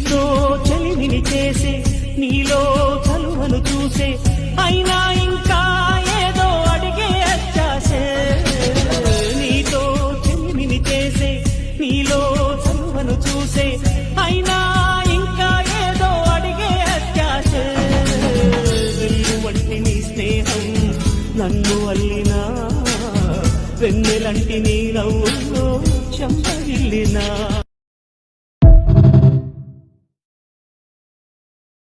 నీతో చెలిమిని చేసే నీలో చలువను చూసే అయినా ఇంకా ఏదో అడిగే అత్యాసే నీతో చెలిమిని చేసే నీలో చలువను చూసే అయినా ఇంకా ఏదో అడిగే అత్యాసే వెన్ను వంటి నీ స్నేహం నన్ను అల్లినా వెన్నెలంటి నీ నవ్వుల్లో చెంపగిల్లినా